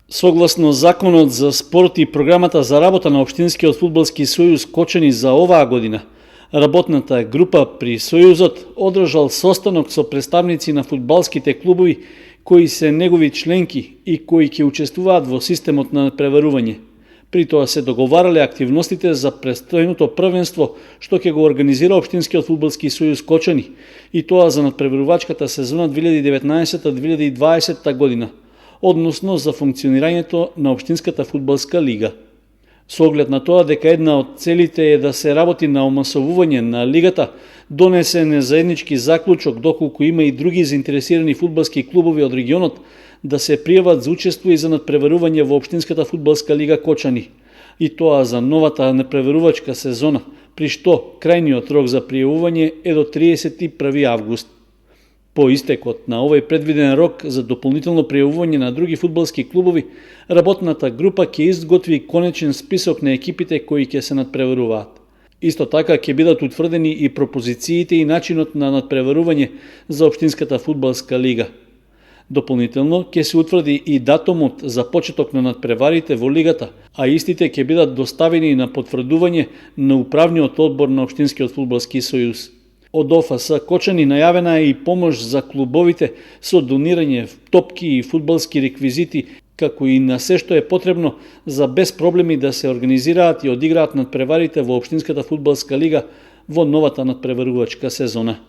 Согласно Законот за спорт и програмата за работа на Општинскиот фудбалски сојуз Кочани за оваа година, работната група при сојузот одржал состанок со представници на фудбалските клубови кои се негови членки и кои ќе учествуваат во системот на надпреварување. При тоа се договарале активностите за престојното првенство што ќе го организира Општинскиот фудбалски сојуз Кочани, и тоа за надпреварувачката сезона 2019-2020 година, односно за функционирањето на Општинската фудбалска лига. Со оглед на тоа дека една од целите е да се работи на омасовување на лигата, донесен е заеднички заклучок доколку има и други заинтересирани фудбалски клубови од регионот да се пријават за учество и за надпреварување во Општинската фудбалска лига Кочани, и тоа за новата надпреварувачка сезона, при што крајниот рок за пријавување е до 31 август. По истекот на овој предвиден рок за дополнително пријавување на други фудбалски клубови, работната група ќе изготви конечен список на екипите кои ќе се надпреваруваат. Исто така ќе бидат утврдени и пропозициите и начинот на надпреварување за Општинската фудбалска лига. Дополнително ќе се утврди и датумот за почеток на надпреварите во лигата, а истите ќе бидат доставени на потврдување на управниот одбор на Општинскиот фудбалски сојуз. Од ОФС Кочани најавена е и помош за клубовите со донирање топки и фудбалски реквизити, како и на се што е потребно за без проблеми да се организираат и одиграат надпреварите во Општинската фудбалска лига во новата надпреварувачка сезона.